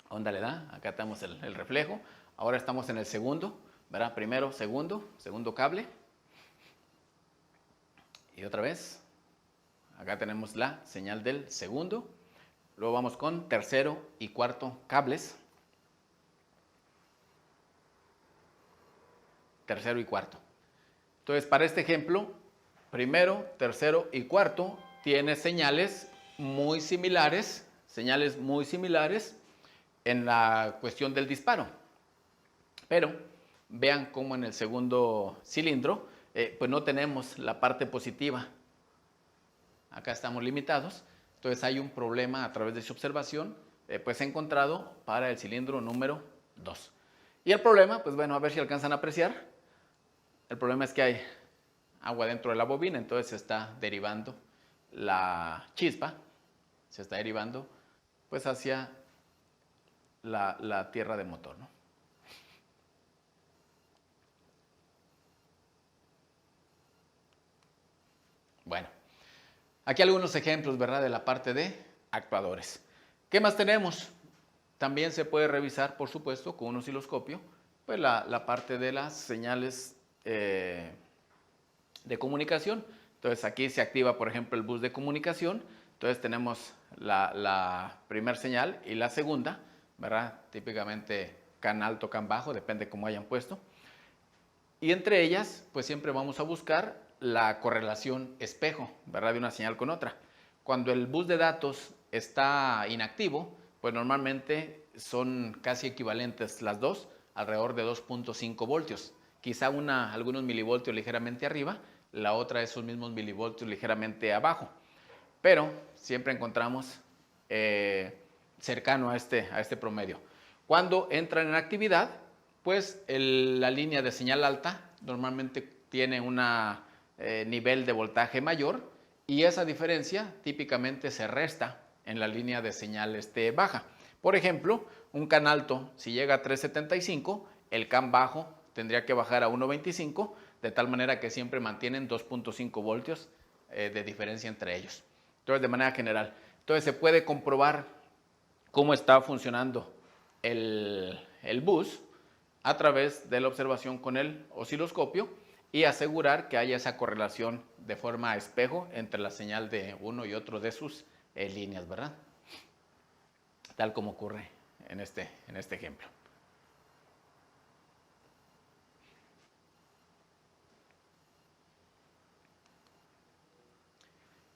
onda le da. Acá tenemos el reflejo. Ahora estamos en el segundo, ¿verdad? Primero, segundo cable. Y otra vez, acá tenemos la señal del segundo. Luego vamos con tercero y cuarto cables. Tercero y cuarto. Entonces, para este ejemplo, primero, tercero y cuarto tiene señales muy similares en la cuestión del disparo. Pero vean cómo en el segundo cilindro, pues no tenemos la parte positiva. Acá estamos limitados. Entonces hay un problema a través de su observación, pues encontrado para el cilindro número 2. Y el problema, pues bueno, a ver si alcanzan a apreciar. El problema es que hay agua dentro de la bobina, entonces se está derivando la chispa, se está derivando pues hacia la tierra de motor, ¿no? Bueno, aquí algunos ejemplos, ¿verdad?, de la parte de actuadores. ¿Qué más tenemos? También se puede revisar, por supuesto, con un osciloscopio, pues la parte de las señales de comunicación. Entonces aquí se activa, por ejemplo, el bus de comunicación. Entonces tenemos la primera señal y la segunda, ¿verdad? Típicamente can alto, can bajo, depende cómo hayan puesto. Y entre ellas, pues siempre vamos a buscar la correlación espejo, ¿verdad?, de una señal con otra. Cuando el bus de datos está inactivo, pues normalmente son casi equivalentes las dos, alrededor de 2.5 voltios. Quizá una algunos milivoltios ligeramente arriba, la otra esos mismos milivoltios ligeramente abajo. Pero siempre encontramos cercano a este promedio. Cuando entran en actividad, pues la línea de señal alta normalmente tiene un nivel de voltaje mayor y esa diferencia típicamente se resta en la línea de señal baja. Por ejemplo, un CAN alto, si llega a 375, el CAN bajo tendría que bajar a 1.25, de tal manera que siempre mantienen 2.5 voltios de diferencia entre ellos. Entonces, de manera general. Entonces, se puede comprobar cómo está funcionando el bus a través de la observación con el osciloscopio y asegurar que haya esa correlación de forma espejo entre la señal de uno y otro de sus líneas, ¿verdad? Tal como ocurre en este ejemplo.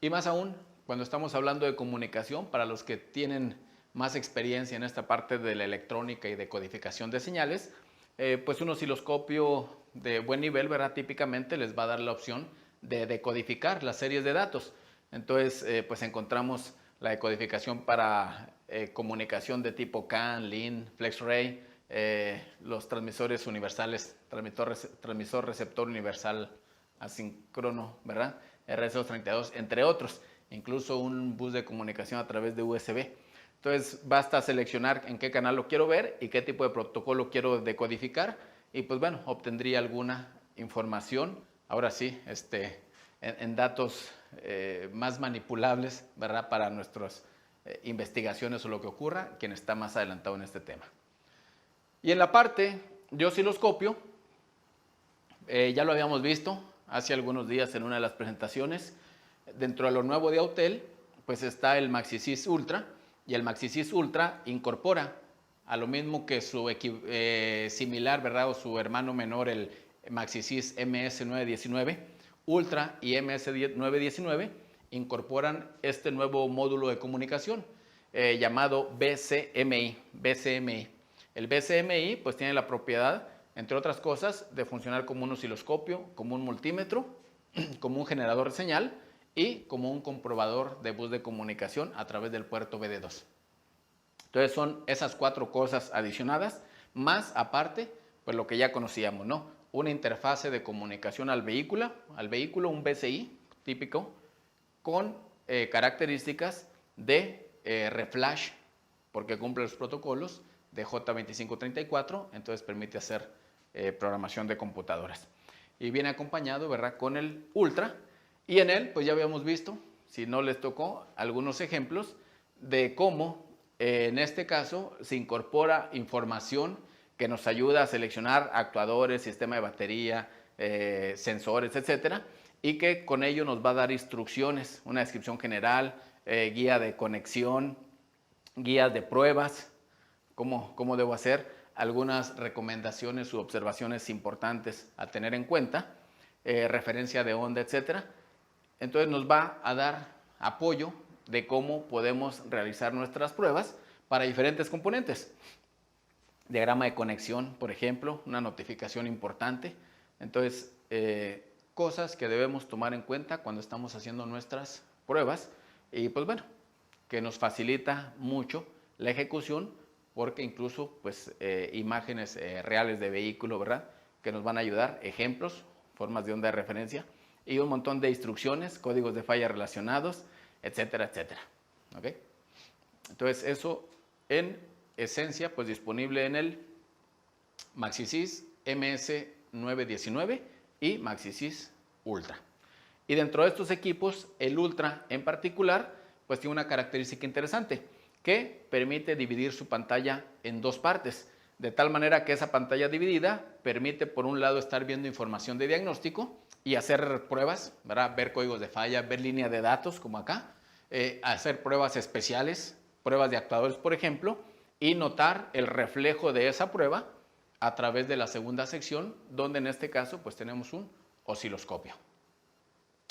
Y más aún, cuando estamos hablando de comunicación, para los que tienen más experiencia en esta parte de la electrónica y de codificación de señales, pues un osciloscopio de buen nivel, ¿verdad? Típicamente les va a dar la opción de decodificar las series de datos. Entonces, pues encontramos la decodificación para comunicación de tipo CAN, LIN, FlexRay, los transmisores universales, transmisor receptor universal asíncrono, ¿verdad? RS232, entre otros, incluso un bus de comunicación a través de USB. Entonces basta seleccionar en qué canal lo quiero ver y qué tipo de protocolo quiero decodificar y pues bueno, obtendría alguna información, ahora sí, en datos más manipulables, ¿verdad? Para nuestras investigaciones o lo que ocurra, quien está más adelantado en este tema. Y en la parte de osciloscopio, ya lo habíamos visto hace algunos días en una de las presentaciones. Dentro de lo nuevo de Autel, pues está el MaxiSys Ultra, y el MaxiSys Ultra incorpora a lo mismo que su similar, ¿verdad? O su hermano menor, el MaxiSys MS919 Ultra y MS919, incorporan este nuevo módulo de comunicación llamado BCMI. El BCMI pues tiene la propiedad, entre otras cosas, de funcionar como un osciloscopio, como un multímetro, como un generador de señal y como un comprobador de bus de comunicación a través del puerto BD2. Entonces son esas 4 cosas adicionadas, más aparte, pues lo que ya conocíamos, ¿no? Una interfase de comunicación al vehículo, un BCI típico, con características de reflash, porque cumple los protocolos de J2534, entonces permite hacer programación de computadoras. Y viene acompañado, ¿verdad?, con el Ultra, y en él, pues ya habíamos visto, si no les tocó, algunos ejemplos de cómo en este caso se incorpora información que nos ayuda a seleccionar actuadores, sistema de batería, sensores, etcétera, y que con ello nos va a dar instrucciones, una descripción general, guía de conexión, guías de pruebas, cómo debo hacer, algunas recomendaciones u observaciones importantes a tener en cuenta, referencia de onda, etcétera. Entonces nos va a dar apoyo de cómo podemos realizar nuestras pruebas para diferentes componentes. Diagrama de conexión, por ejemplo, una notificación importante. Entonces, cosas que debemos tomar en cuenta cuando estamos haciendo nuestras pruebas y pues bueno, que nos facilita mucho la ejecución porque incluso pues imágenes reales de vehículo, ¿verdad?, que nos van a ayudar, ejemplos, formas de onda de referencia y un montón de instrucciones, códigos de falla relacionados, etcétera, etcétera. ¿Okay? Entonces eso en esencia pues disponible en el MaxiSys MS919 y MaxiSys Ultra. Y dentro de estos equipos, el Ultra en particular pues tiene una característica interesante que permite dividir su pantalla en 2 partes, de tal manera que esa pantalla dividida permite por un lado estar viendo información de diagnóstico y hacer pruebas, ¿verdad?, ver códigos de falla, ver línea de datos como acá, hacer pruebas especiales, pruebas de actuadores por ejemplo, y notar el reflejo de esa prueba a través de la segunda sección, donde en este caso pues tenemos un osciloscopio.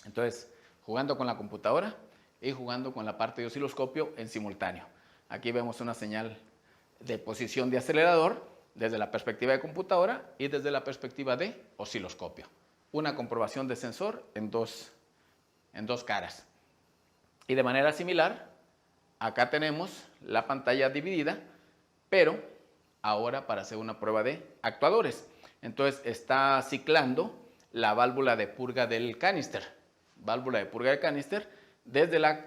Entonces, jugando con la computadora y jugando con la parte de osciloscopio en simultáneo. Aquí vemos una señal de posición de acelerador desde la perspectiva de computadora y desde la perspectiva de osciloscopio. Una comprobación de sensor en dos caras. Y de manera similar, acá tenemos la pantalla dividida, pero ahora para hacer una prueba de actuadores. Entonces está ciclando la válvula de purga del canister. Válvula de purga del canister desde la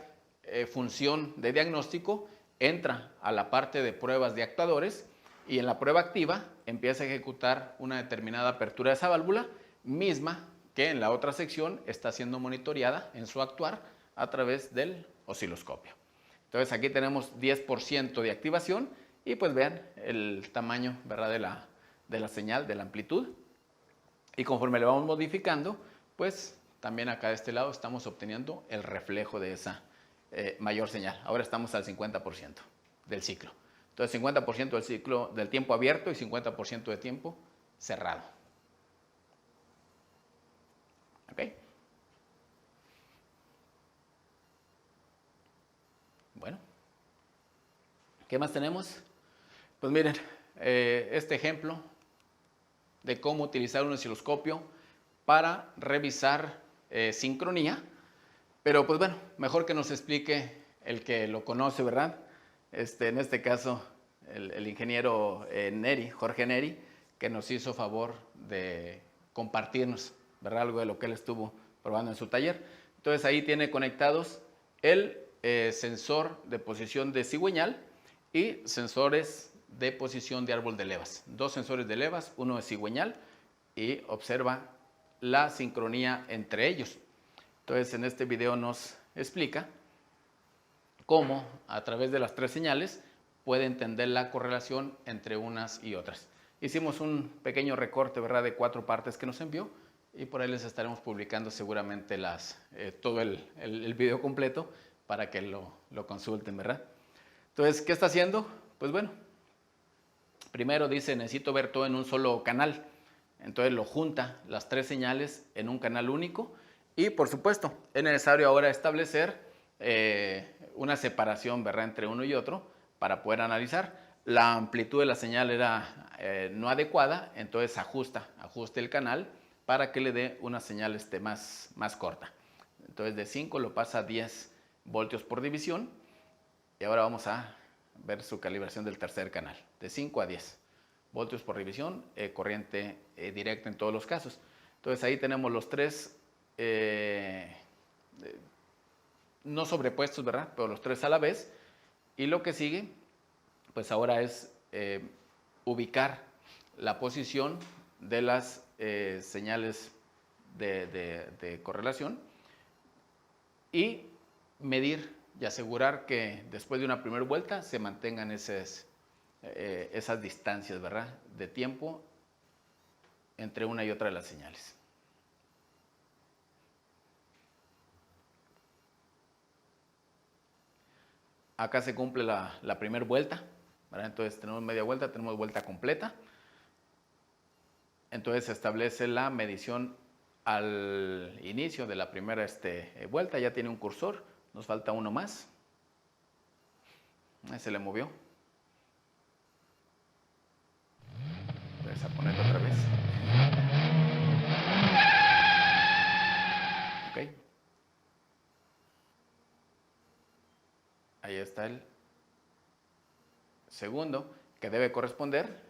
función de diagnóstico entra a la parte de pruebas de actuadores y en la prueba activa empieza a ejecutar una determinada apertura de esa válvula, misma que en la otra sección está siendo monitoreada en su actuar a través del osciloscopio. Entonces aquí tenemos 10% de activación y pues vean el tamaño, ¿verdad?, de la señal, de la amplitud. Y conforme le vamos modificando, pues también acá de este lado estamos obteniendo el reflejo de esa mayor señal. Ahora estamos al 50% del ciclo. Entonces 50% del ciclo del tiempo abierto y 50% de tiempo cerrado. ¿Ok? Bueno. ¿Qué más tenemos? Pues miren, este ejemplo de cómo utilizar un osciloscopio para revisar sincronía. Pero pues bueno, mejor que nos explique el que lo conoce, ¿verdad? En este caso, el ingeniero Neri, Jorge Neri, que nos hizo favor de compartirnos, ¿verdad?, algo de lo que él estuvo probando en su taller. Entonces ahí tiene conectados el sensor de posición de cigüeñal y sensores de posición de árbol de levas. Dos sensores de levas, uno de cigüeñal, y observa la sincronía entre ellos. Entonces en este video nos explica cómo a través de las tres señales puede entender la correlación entre unas y otras. Hicimos un pequeño recorte, ¿verdad?, de 4 partes que nos envió y por ahí les estaremos publicando seguramente todo el video completo para que lo consulten, ¿verdad? Entonces, ¿qué está haciendo? Pues bueno, primero dice, necesito ver todo en un solo canal. Entonces lo junta las tres señales en un canal único y por supuesto es necesario ahora establecer una separación, ¿verdad?, entre uno y otro para poder analizar. La amplitud de la señal era no adecuada, entonces ajusta el canal para que le dé una señal más corta. Entonces de 5 lo pasa a 10 voltios por división y ahora vamos a ver su calibración del tercer canal, de 5 a 10 voltios por división, corriente directa en todos los casos. Entonces ahí tenemos los tres, no sobrepuestos, ¿verdad?, pero los tres a la vez. Y lo que sigue, pues ahora es ubicar la posición de las señales de correlación y medir y asegurar que después de una primera vuelta se mantengan esas distancias, ¿verdad?, de tiempo entre una y otra de las señales. Acá se cumple la primera vuelta, ¿verdad? Entonces tenemos media vuelta, tenemos vuelta completa. Entonces se establece la medición al inicio de la primera vuelta, ya tiene un cursor, nos falta uno más. Ahí se le movió. Vamos a ponerlo otra vez. Ok. Ahí está el segundo, que debe corresponder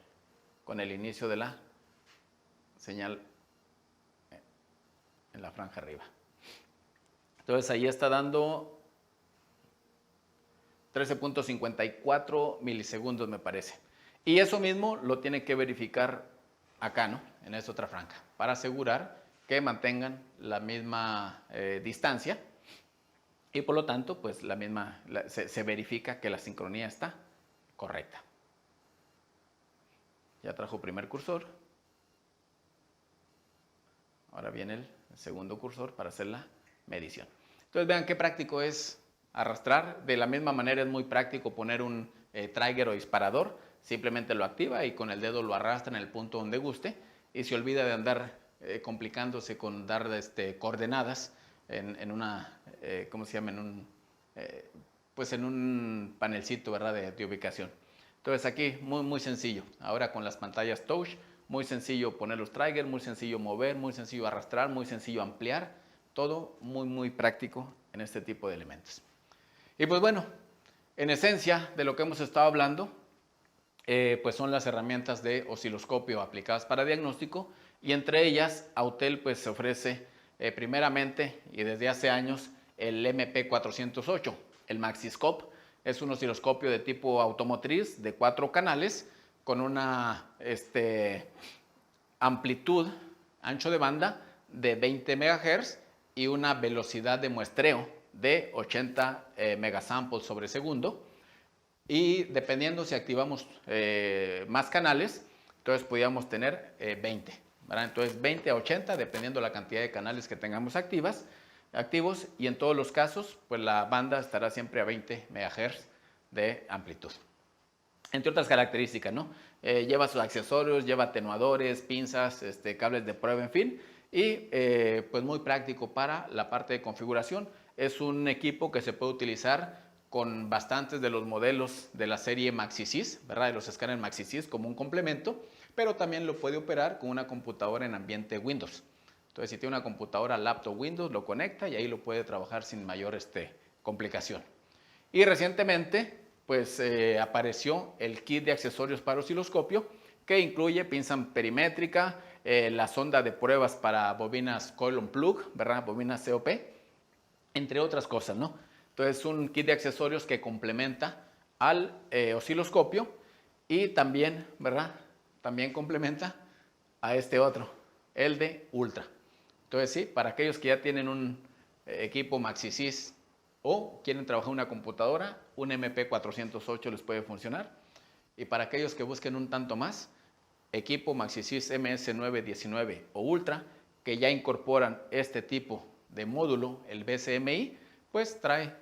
con el inicio de la señal en la franja arriba. Entonces ahí está dando 13.54 milisegundos, me parece. Y eso mismo lo tiene que verificar acá, ¿no?, en esta otra franja, para asegurar que mantengan la misma distancia y por lo tanto, pues se verifica que la sincronía está correcta. Ya trajo primer cursor. Ahora viene el segundo cursor para hacer la medición. Entonces vean qué práctico es arrastrar. De la misma manera es muy práctico poner un trigger o disparador. Simplemente lo activa y con el dedo lo arrastra en el punto donde guste y se olvida de andar complicándose con dar coordenadas en una, ¿cómo se llama? Pues en un panelcito, ¿verdad?, de ubicación. Entonces aquí muy sencillo. Ahora con las pantallas touch, muy sencillo poner los triggers, muy sencillo mover, muy sencillo arrastrar, muy sencillo ampliar. Todo muy práctico en este tipo de elementos. Y pues bueno, en esencia de lo que hemos estado hablando, pues son las herramientas de osciloscopio aplicadas para diagnóstico y entre ellas Autel pues se ofrece primeramente y desde hace años el MP408, el MaxiScope, Es un osciloscopio de tipo automotriz de 4 canales con una amplitud, ancho de banda de 20 MHz y una velocidad de muestreo de 80 megasamples sobre segundo. Y dependiendo si activamos más canales, entonces podríamos tener 20, ¿verdad? Entonces 20 a 80 dependiendo la cantidad de canales que tengamos activos, y en todos los casos pues la banda estará siempre a 20 MHz de amplitud. Entre otras características, ¿no? Lleva sus accesorios, lleva atenuadores, pinzas, cables de prueba, en fin, y pues muy práctico para la parte de configuración. Es un equipo que se puede utilizar con bastantes de los modelos de la serie MaxiSys, ¿verdad? De los escáneres MaxiSys como un complemento, pero también lo puede operar con una computadora en ambiente Windows. Entonces, si tiene una computadora laptop Windows, lo conecta y ahí lo puede trabajar sin mayor complicación. Y recientemente, pues apareció el kit de accesorios para osciloscopio, que incluye pinza perimétrica, la sonda de pruebas para bobinas coil on plug, ¿verdad? Bobinas COP, entre otras cosas, ¿no? Entonces, un kit de accesorios que complementa al osciloscopio y también, ¿verdad? También complementa a este otro, el de Ultra. Entonces, sí, para aquellos que ya tienen un equipo MaxiSys o quieren trabajar en una computadora, un MP408 les puede funcionar. Y para aquellos que busquen un tanto más, equipo MaxiSys MS919 o Ultra, que ya incorporan este tipo de módulo, el BCMI, pues trae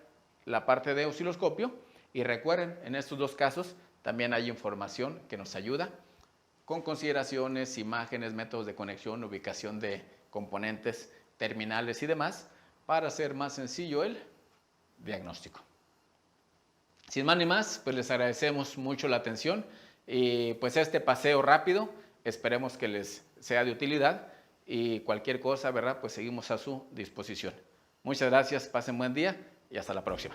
la parte de osciloscopio. Y recuerden, en estos dos casos también hay información que nos ayuda con consideraciones, imágenes, métodos de conexión, ubicación de componentes, terminales y demás, para hacer más sencillo el diagnóstico. Sin más ni más, pues les agradecemos mucho la atención y pues este paseo rápido esperemos que les sea de utilidad y cualquier cosa, ¿verdad? Pues seguimos a su disposición. Muchas gracias, pasen buen día y hasta la próxima.